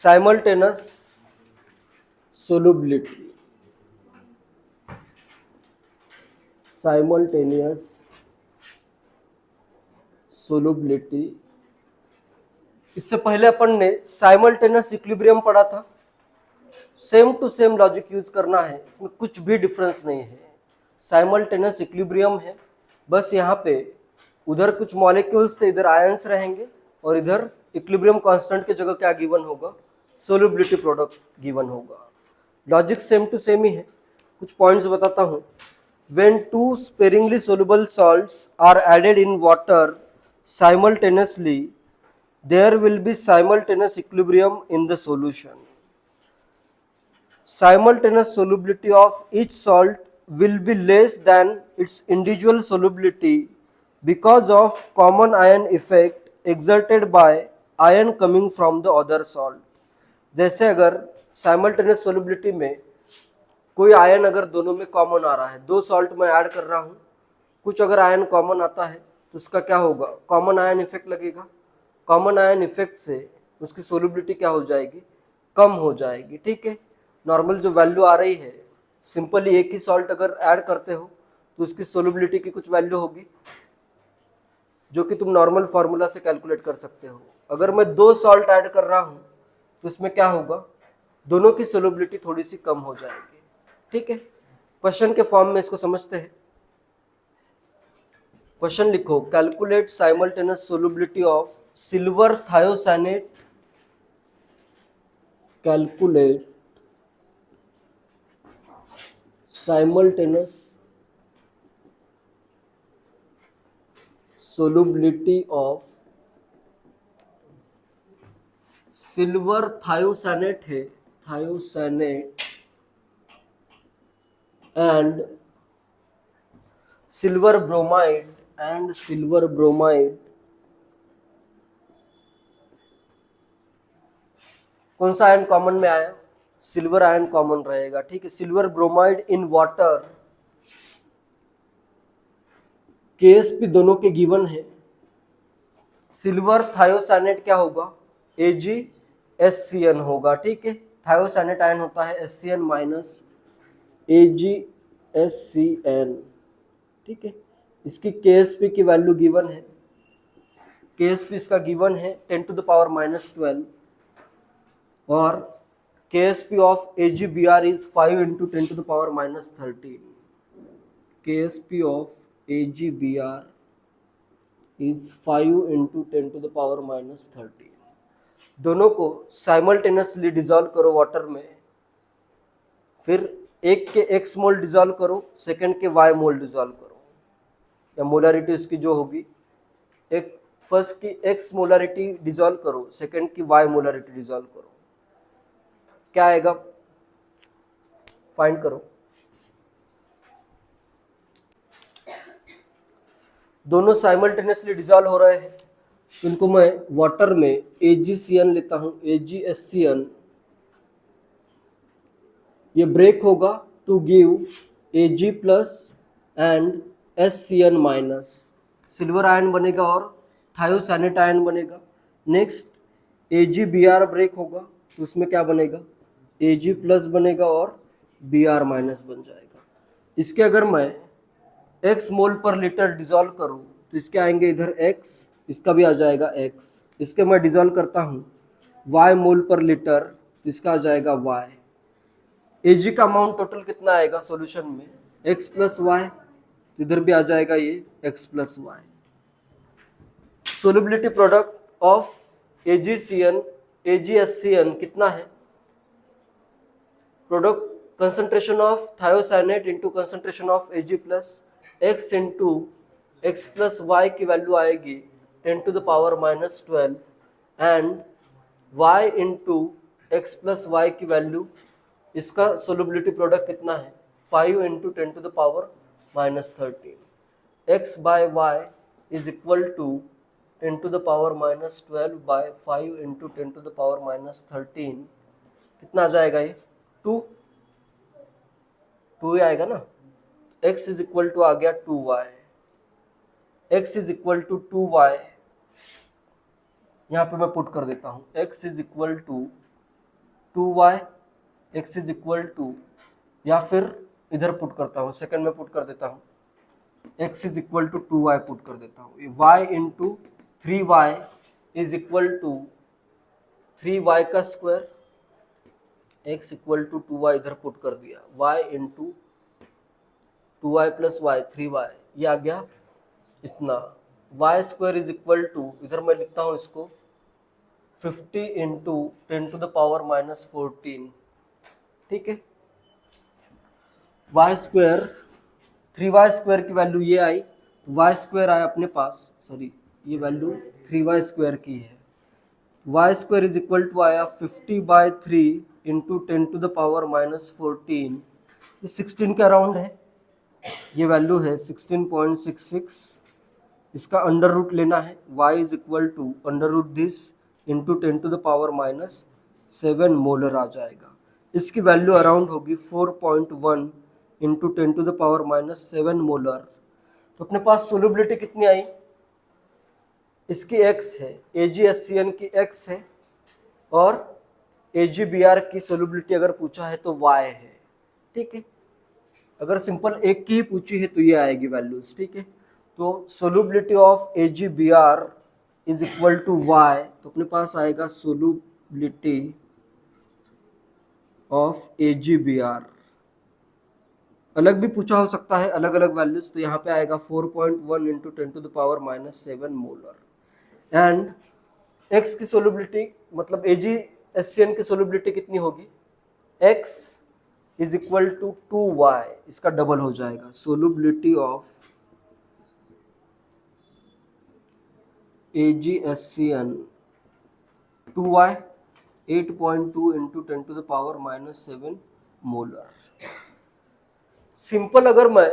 Simultaneous solubility, simultaneous solubility. इससे पहले अपन ने साइमल्टेनियस इक्विलिब्रियम पढ़ा था। Same to same logic use करना है, इसमें कुछ भी डिफरेंस नहीं है। साइमल्टेनियस इक्विलिब्रियम है, बस यहाँ पे उधर कुछ मॉलिक्यूल्स थे, इधर आयंस रहेंगे, और इधर इक्विलिब्रियम कांस्टेंट की जगह क्या गिवन होगा, सोल्युबिलिटी प्रोडक्ट गिवन होगा। लॉजिक सेम टू सेम ही है। कुछ पॉइंट्स बताता हूँ। When two sparingly soluble salts are added in water simultaneously, there will be simultaneous equilibrium in the solution. Simultaneous solubility of each salt will be less than its individual solubility because of common ion effect exerted by ion coming from the other salt. जैसे अगर simultaneous solubility में कोई ion अगर दोनों में common आ रहा है, दो सॉल्ट में ऐड कर रहा हूं, कुछ अगर आयन कॉमन आता है तो उसका क्या होगा, कॉमन आयन इफेक्ट लगेगा। कॉमन आयन इफेक्ट से उसकी सोल्युबिलिटी क्या हो जाएगी, कम हो जाएगी। ठीक है, नॉर्मल जो वैल्यू आ रही है, सिंपली एक ही सॉल्ट अगर ऐड करते हो तो उसकी सोल्युबिलिटी की कुछ वैल्यू होगी जो कि तुम नॉर्मल फार्मूला से कैलकुलेट कर सकते हो। अगर मैं दो सॉल्ट ऐड कर रहा हूं तो उसमें क्या होगा, दोनों की सोल्युबिलिटी थोड़ी सी कम हो जाएगी। ठीक है, क्वेश्चन के फॉर्म में इसको समझते हैं। क्वेश्चन लिखो, calculate simultaneous solubility of silver thiocyanate, calculate simultaneous solubility of silver thiocyanate है, थायोसाइनेट and silver bromide कौन सा आयन कॉमन में आया, सिल्वर आयन कॉमन रहेगा। ठीक है, silver bromide in water, Ksp दोनों के गिवन है। सिल्वर थायोसाइनेट क्या होगा, AgSCN होगा। ठीक है, थायोसाइनेट आयन होता है SCN माइनस AgSCN। ठीक है, इसकी KSP की वैल्यू गिवन है, KSP इसका गिवन है 10 to the power minus 12, और KSP of AgBr is 5 into 10 to the power minus 13। KSP of AgBr is 5 into 10 to the power minus 13। दोनों को साइमल्टेनियसली डिसॉल्व करो वाटर में, फिर एक के x मोल डिसॉल्व करो, सेकंड के y मोल डिसॉल्व करो, या मोलारिटी उसकी जो होगी, एक फर्स्ट की x मोलारिटी डिसॉल्व करो, सेकंड की y मोलारिटी डिसॉल्व करो, क्या आएगा, फाइंड करो। दोनों साइमल्टेनियसली डिसॉल्व हो रहे हैं, इनको मैं वाटर में AgCN लेता हूं, AgSCN, ये ब्रेक होगा to give Ag plus and SCN minus, silver ion बनेगा और थायोसाइनेट आयन बनेगा। नेक्स्ट AgBr ब्रेक होगा तो उसमें क्या बनेगा, Ag प्लस बनेगा और Br माइनस बन जाएगा। इसके अगर मैं x मोल पर लीटर डिसॉल्व करूं तो इसके आएंगे इधर x, इसका भी आ जाएगा x। इसके मैं डिसॉल्व करता हूं y मोल पर लीटर तो इसका आ जाएगा y। Ag का अमाउंट टोटल कितना आएगा सॉल्यूशन में, x प्लस वाई, इधर भी आ जाएगा ये x plus y. Solubility product of AgSCN कितना है, product concentration of thiocyanate into concentration of Ag plus x into x plus y की वैल्यू आएगी 10 to the power minus 12, and y into x plus y की value, इसका solubility product कितना है, 5 into 10 to the power minus 13। x by y is equal to 10 to the power minus 12 by 5 into 10 to the power minus 13, कितना आ जाएगा ये, 2 ही आएगा ना। x is equal to आ गया 2y, x is equal to 2y, यहाँ पे मैं put कर देता हूँ, x is equal to 2y x is equal to, या फिर इधर पुट करता हूँ, सेकंड में पुट कर देता हूँ, x is equal to 2y put कर देता हूँ, y into 3y is equal to 3y का square, x equal to 2y इधर पुट कर दिया, y into 2y plus y 3y, ये आ गया इतना, y square is equal to, इधर मैं लिखता हूँ इसको 50 into 10 to the power minus 14, ठीक है। y स्क्वायर 3y स्क्वायर की वैल्यू ये आई, y स्क्वायर आया अपने पास, सॉरी ये वैल्यू 3y स्क्वायर की है, y square is equal to आया 50/3 into 10 to the power minus 14, ये 16 के अराउंड है, ये वैल्यू है 16.66, इसका अंडर रूट लेना है, y is equal to under root this into 10 to the power minus 7 molar आ जाएगा, इसकी वैल्यू अराउंड होगी 4.1 into 10 to the power minus 7 molar. तो अपने पास सोल्युबिलिटी कितनी आई, इसकी x है, AgHCN की x है, और AgBr की सोल्युबिलिटी अगर पूछा है तो y है, ठीक है। अगर सिंपल एक की ही पूछी है तो ये आएगी वैल्यूज, ठीक है। तो solubility of AgBr is equal to y, तो अपने पास आएगा सोल्युबिलिटी ऑफ AgBr, अलग भी पूछा हो सकता है अलग अलग वैल्यूज, तो यहाँ पे आएगा 4.1 into 10 to the power minus 7 molar, and x की सोल्युबिलिटी मतलब AgHCN की सोल्युबिलिटी कितनी होगी, x is equal to 2y, इसका डबल हो जाएगा, solubility of AgHCN 2y 8.2 into 10 to the power minus 7 molar. Simple अगर मैं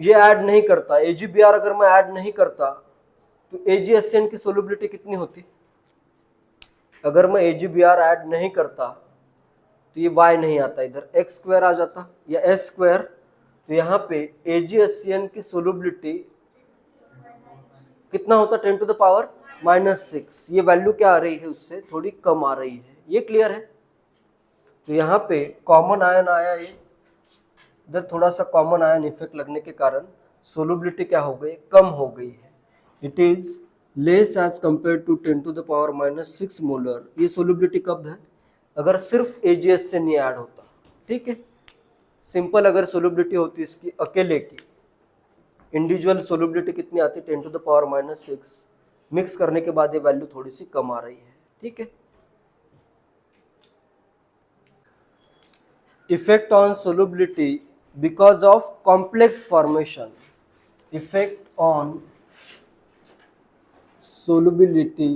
ये ऐड नहीं करता, AgBr अगर मैं ऐड नहीं करता तो AgHCN की सोल्युबिलिटी कितनी होती, अगर मैं AgBr ऐड नहीं करता तो ये y नहीं आता, इधर x स्क्वायर आ जाता या s स्क्वायर, तो यहाँ पे AgHCN की सोल्युबिलिटी कितना होता, 10 टू द पावर माइनस 6, ये वैल्यू क्या आ रही है उससे थोड़ी कम आ रही है, ये क्लियर है। तो यहाँ पे कॉमन आयन आया, ये इधर थोड़ा सा कॉमन आयन इफेक्ट लगने के कारण सोल्युबिलिटी क्या हो गई, कम हो गई है, it is less as compare to 10 to the power minus 6 molar. ये सोल्युबिलिटी कब है, अगर सिर्फ AgHCN नहीं ऐड होता, ठीक है। सिंपल अगर सोल्युबिलिटी होती इसकी अकेले की, इंडिविजुअल सोल्युबिलिटी कितनी आती, 10 to the power minus 6, mix करने के बाद ये वैल्यू थोड़ी सी कम आ रही है, ठीक है। Effect on solubility because of complex formation, effect on solubility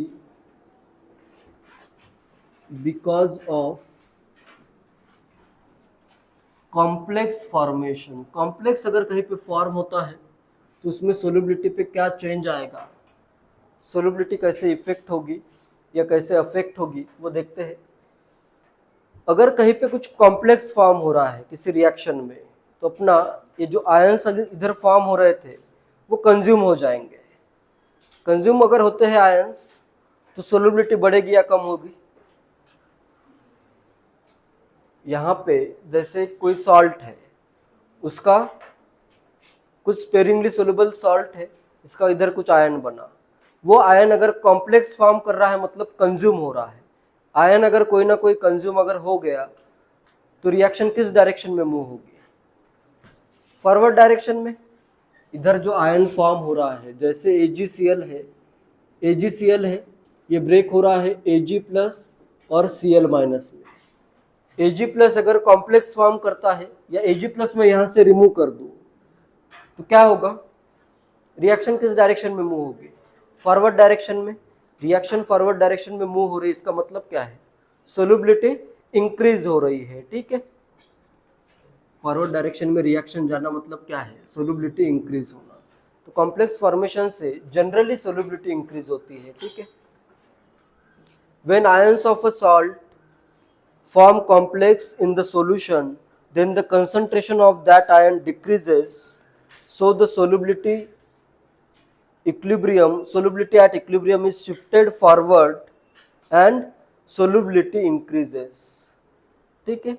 because of complex formation. Complex अगर कहीं पे फॉर्म होता है तो उसमें सोल्युबिलिटी पे क्या चेंज आएगा, सोल्युबिलिटी कैसे इफेक्ट होगी या कैसे अफेक्ट होगी वो देखते हैं। अगर कहीं पे कुछ कॉम्प्लेक्स फॉर्म हो रहा है किसी रिएक्शन में, तो अपना ये जो आयंस इधर फॉर्म हो रहे थे वो कंज्यूम हो जाएंगे। कंज्यूम अगर होते हैं आयंस तो सोल्युबिलिटी बढ़ेगी या कम होगी। यहाँ पे जैसे कोई सॉल्ट है, उसका कुछ स्पेरिंगली सोल्युबल सॉल्ट है, इसका इधर कुछ आयन बना, वो आयन अगर कॉम्प्लेक्स फॉर्म कर रहा है मतलब कंज्यूम हो रहा है। आयन अगर कोई ना कोई कंज्यूम अगर हो गया तो रिएक्शन किस डायरेक्शन में मूव होगी, फॉरवर्ड डायरेक्शन में। इधर जो आयन फॉर्म हो रहा है जैसे AgCl है, AgCl है, ये ब्रेक हो रहा है Ag प्लस और Cl माइनस में। Ag प्लस अगर कॉम्प्लेक्स फॉर्म करता है या Ag प्लस में यहाँ से रिमूव कर दूँ तो क्या होगा, रिएक्शन किस डायरेक्शन में मूव होगी, फॉरवर्ड डायरेक्शन में। रिएक्शन फॉरवर्ड डायरेक्शन में मूव हो रही है, इसका मतलब क्या है, सोल्युबिलिटी इंक्रीज हो रही है, ठीक है। फॉरवर्ड डायरेक्शन में रिएक्शन जाना मतलब क्या है, सोल्युबिलिटी इंक्रीज होना। तो कॉम्प्लेक्स फॉर्मेशन से जनरली सोल्युबिलिटी इंक्रीज होती है, ठीक है। When ions of a salt form complex in the solution, then the concentration of that ion decreases, so the solubility at equilibrium is shifted forward and solubility increases. ठीक है।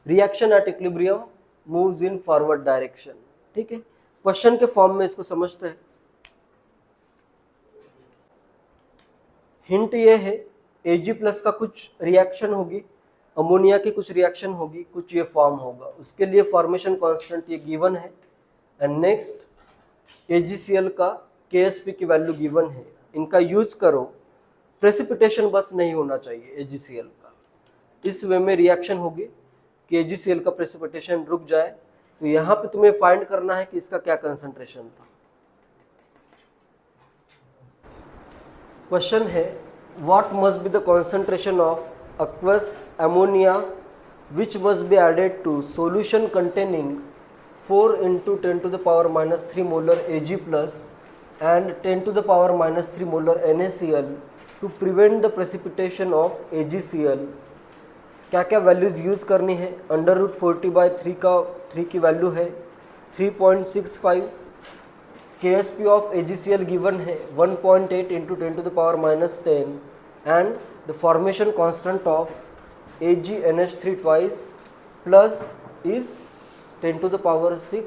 Reaction at equilibrium moves in forward direction, ठीक है। Question के form में इसको समझते हैं। Hint ये है Ag प्लस का कुछ रिएक्शन होगी, अमोनिया की कुछ रिएक्शन होगी, कुछ ये फॉर्म होगा, उसके लिए फॉर्मेशन कांस्टेंट ये गिवन है। एंड नेक्स्ट AgCl का Ksp की वैल्यू गिवन है, इनका यूज करो। प्रेसिपिटेशन बस नहीं होना चाहिए AgCl का, इस वे में रिएक्शन होगी कि AgCl का प्रेसिपिटेशन रुक जाए। तो यहाँ पे तुम्हें फाइंड करना है कि इसका क्या कंसंट्रेशन था। क्वेश्चन है what must be the concentration of aqueous ammonia which must be added to solution containing 4 into 10 to the power minus 3 molar Ag plus and 10 to the power minus 3 molar NaCl to prevent the precipitation of AgCl। क्या क्या values use करनी है। Under root 40/3 का 3 की value है 3.65। Ksp of AgCl given है 1.8 into 10 to the power minus 10 and the formation constant of AgNH3 twice plus is 10 to the power 6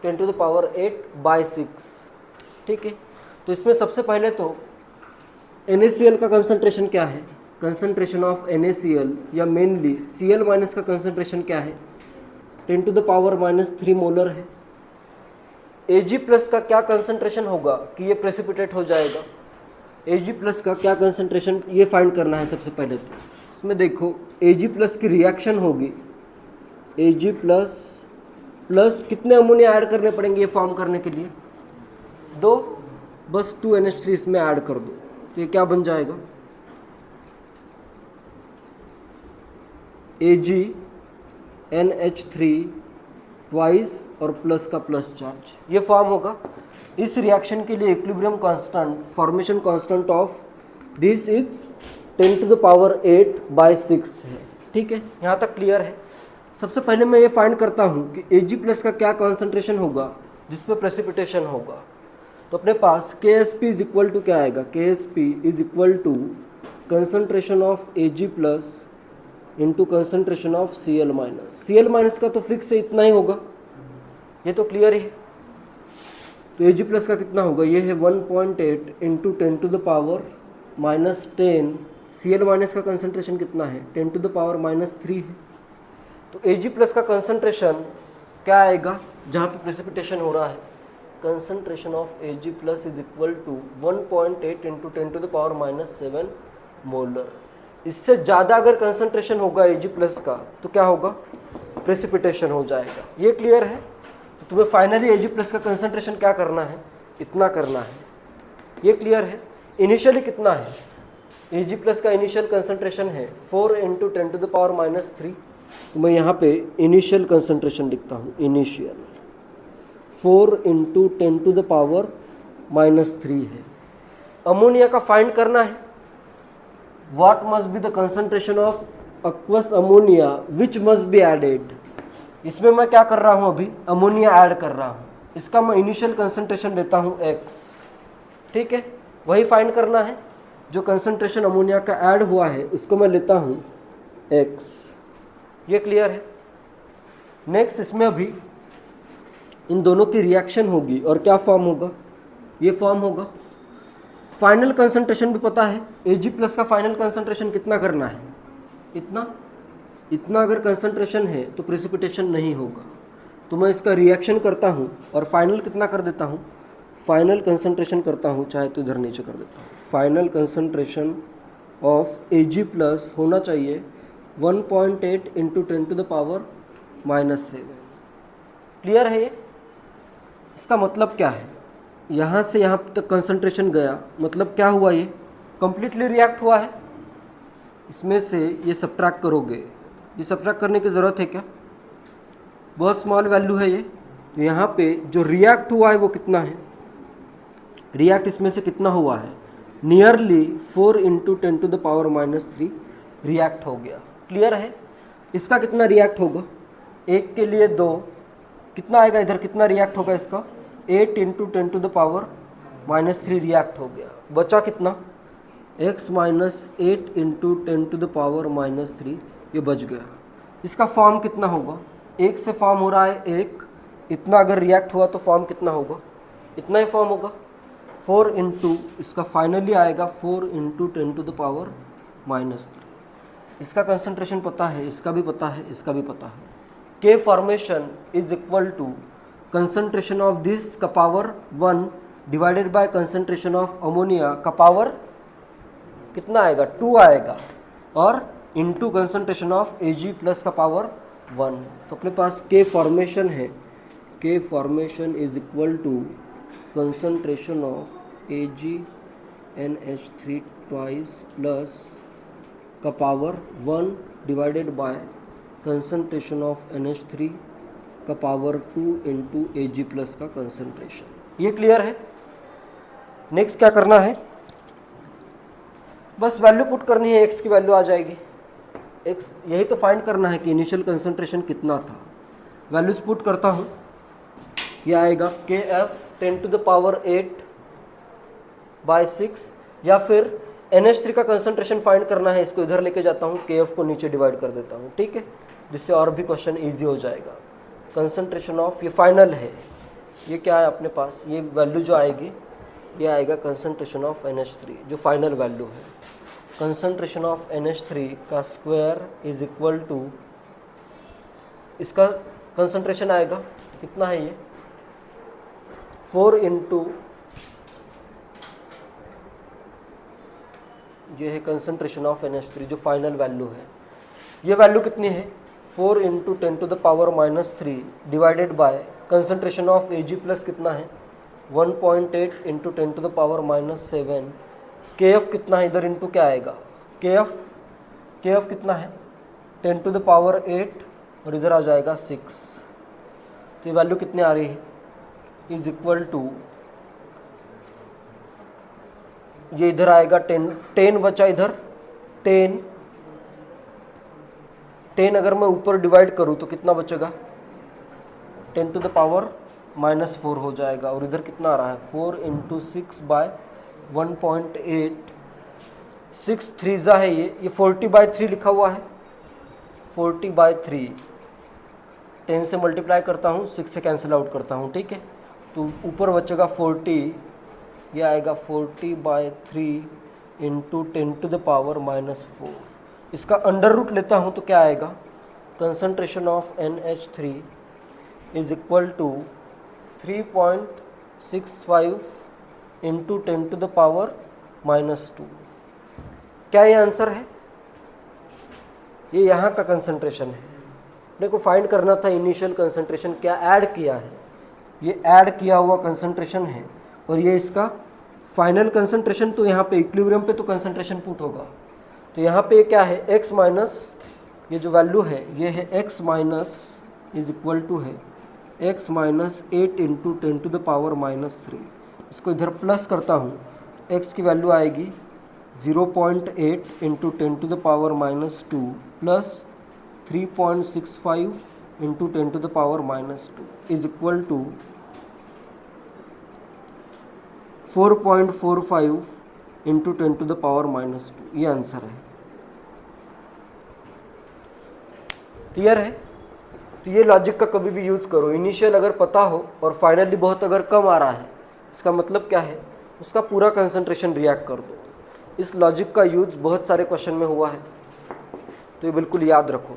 10 to the power 8/6, ठीक है। तो इसमें सबसे पहले तो NaCl का कंसंट्रेशन क्या है, कंसंट्रेशन ऑफ NaCl या मेनली Cl माइनस का कंसंट्रेशन क्या है, 10 to the power minus 3 molar है। Ag प्लस का क्या कंसंट्रेशन होगा कि ये प्रेसिपिटेट हो जाएगा। Ag प्लस का क्या कंसंट्रेशन ये फाइंड करना है सबसे पहले। तो इसमें देखो Ag प्लस की रिएक्शन होगी, Ag प्लस प्लस कितने अमोनिया ऐड करने पड़ेंगे ये फॉर्म करने के लिए, 2, बस 2NH3 इसमें ऐड कर दो। तो ये क्या बन जाएगा, AgNH3 ट्वाइस और प्लस का प्लस चार्ज, ये फॉर्म होगा। इस रिएक्शन के लिए equilibrium constant, formation constant of this is 10 to the power 8/6 है, ठीक है। यहाँ तक क्लियर है। सबसे पहले मैं ये फाइंड करता हूँ कि Ag प्लस का क्या कॉन्सेंट्रेशन होगा जिसपे प्रेसिपिटेशन होगा। तो अपने पास Ksp इज इक्वल टू क्या आएगा, Ksp is equal to concentration of Ag plus into concentration of Cl minus. Cl minus का तो फिक्स है, इतना ही होगा, ये तो क्लियर है। तो Ag प्लस का कितना होगा, ये है 1.8 into 10 to the power minus 10। Cl minus का कंसंट्रेशन कितना है, 10 to the power minus 3 है। तो Ag प्लस का कंसंट्रेशन क्या आएगा जहाँ पे प्रेसिपिटेशन हो रहा है, concentration of Ag plus is equal to 1.8 into 10 to the power minus 7 मोलर। इससे ज़्यादा अगर कंसंट्रेशन होगा Ag प्लस का तो क्या होगा, प्रेसिपिटेशन हो जाएगा। ये क्लियर है। तो तुम्हें फाइनली Ag प्लस का कंसंट्रेशन क्या करना है, इतना करना है, ये क्लियर है। इनिशियली कितना है, Ag प्लस का इनिशियल कंसंट्रेशन है 4 into 10 to the power minus 3। तो मैं यहाँ पे इनिशियल कंसंट्रेशन लिखता हूँ, initial 4 into 10 to the power minus 3 है। अमोनिया का फाइंड करना है, what must be the concentration of aqueous ammonia which must be added। इसमें मैं क्या कर रहा हूँ, अभी अमोनिया ऐड कर रहा हूँ, इसका मैं इनिशियल कंसंट्रेशन लेता हूँ x, ठीक है। वही फाइंड करना है जो कंसंट्रेशन अमोनिया का ऐड हुआ है उसको मैं लेता हूँ x, ये क्लियर है। नेक्स्ट इसमें अभी इन दोनों की रिएक्शन होगी और क्या फॉर्म होगा, ये फॉर्म होगा। फाइनल कंसंट्रेशन भी पता है, Ag प्लस का फाइनल कंसंट्रेशन कितना करना है, इतना, इतना अगर कंसंट्रेशन है तो प्रेसिपिटेशन नहीं होगा। तो मैं इसका रिएक्शन करता हूँ और फाइनल कितना कर देता हूँ, फाइनल कंसंट्रेशन करता हूँ, चाहे तो इधर नीचे कर देता हूँ। Final concentration of Ag plus होना चाहिए 1.8 into 10 to the power minus 7। Clear है ये। इसका मतलब क्या है, यहाँ से यहाँ तक कंसंट्रेशन गया, मतलब क्या हुआ, ये कंप्लीटली रिएक्ट हुआ है। इसमें से ये सब्ट्रैक्ट करोगे, ये सब्ट्रैक्ट करने की ज़रूरत है क्या, बहुत स्मॉल वैल्यू है ये। तो यहाँ पे जो रिएक्ट हुआ है वो कितना है, रिएक्ट इसमें से कितना हुआ है, nearly 4 into 10 to the power minus 3 react हो गया। क्लियर है। इसका कितना रिएक्ट होगा, एक के लिए 2, कितना आएगा इधर, कितना रिएक्ट होगा इसका, 8 into 10 to the power minus 3 react हो गया। बचा कितना, x minus 8 into 10 to the power minus 3 ये बच गया। इसका फॉर्म कितना होगा, 1 से फॉर्म हो रहा है 1, इतना अगर रिएक्ट हुआ तो फॉर्म कितना होगा, इतना ही फॉर्म होगा 4 इंटू, इसका फाइनली आएगा 4 इंटू 10 टू द पावर -3। इसका कंसंट्रेशन पता है, इसका भी पता है, इसका भी पता है। K formation is equal to concentration of this का power 1 divided by concentration of ammonia का पावर कितना आएगा, 2 आएगा, और into concentration of Ag plus का पावर 1। तो अपने पास के फॉर्मेशन है, K formation is equal to concentration of AgNH3 twice plus का power 1 divided by concentration of NH3 का पावर 2 इंटू Ag प्लस का कंसंट्रेशन। ये क्लियर है। नेक्स्ट क्या करना है, बस वैल्यू पुट करनी है, x की वैल्यू आ जाएगी, x यही तो फाइंड करना है कि इनिशियल कंसंट्रेशन कितना था। वैल्यूज पुट करता हूँ, ये आएगा KF 10 टू द पावर 8/6, या फिर NH3 का कंसंट्रेशन फाइंड करना है, इसको इधर लेके जाता हूँ, KF को नीचे डिवाइड कर देता हूँ, ठीक है, जिससे और भी क्वेश्चन इजी हो जाएगा। कंसंट्रेशन ऑफ, ये फाइनल है, ये क्या है अपने पास, ये वैल्यू जो आएगी ये आएगा कंसंट्रेशन ऑफ NH3 जो फाइनल वैल्यू है। कंसंट्रेशन ऑफ NH3 का स्क्वायर इज इक्वल टू, इसका कंसंट्रेशन आएगा कितना है, ये 4 इंटू, ये है कंसंट्रेशन ऑफ NH3 जो फाइनल वैल्यू है। ये वैल्यू कितनी है, 4 into 10 to the power -3 divided by concentration of Ag plus कितना है 1.8 into 10 to the power -7। KF कितना है इधर, इंटू क्या आएगा, KF कितना है 10 टू द पावर 8 और इधर आ जाएगा 6। तो ये वैल्यू कितनी आ रही है, इज इक्वल टू, ये इधर आएगा 10 बचा इधर 10 अगर मैं ऊपर डिवाइड करूँ तो कितना बचेगा, 10 टू द पावर -4 हो जाएगा, और इधर कितना आ रहा है 4 इंटू 6/1.8, 6 3 है, ये 40/3 लिखा हुआ है, 40/3, 10 से मल्टीप्लाई करता हूँ, 6 से कैंसिल आउट करता हूँ, ठीक है, तो ऊपर बचेगा 40, ये आएगा 40/3 इंटू 10 टू द पावर -4। इसका अंडर रूट लेता हूँ तो क्या आएगा, concentration of NH3 is equal to 3.65 into 10 to the power -2। क्या ये आंसर है, ये यहाँ का कंसंट्रेशन है। अपने को फाइंड करना था इनिशियल कंसंट्रेशन, क्या ऐड किया है, ये ऐड किया हुआ कंसंट्रेशन है, और ये इसका फाइनल कंसंट्रेशन। तो यहाँ पे इक्विलिब्रियम पे तो कंसंट्रेशन पुट होगा, तो यहाँ पे क्या है x माइनस, ये जो वैल्यू है ये है x minus is equal to है x minus 8 into 10 to the power -3। इसको इधर प्लस करता हूँ, x की वैल्यू आएगी 0.8 into 10 to the power -2 plus 3.65 into 10 to the power -2 is equal to 4.45 into 10 to the power -2। ये आंसर है। Clear है। तो ये लॉजिक का कभी भी यूज़ करो, इनिशियल अगर पता हो और फाइनली बहुत अगर कम आ रहा है, इसका मतलब क्या है, उसका पूरा कंसंट्रेशन रिएक्ट कर दो। इस लॉजिक का यूज़ बहुत सारे क्वेश्चन में हुआ है, तो ये बिल्कुल याद रखो।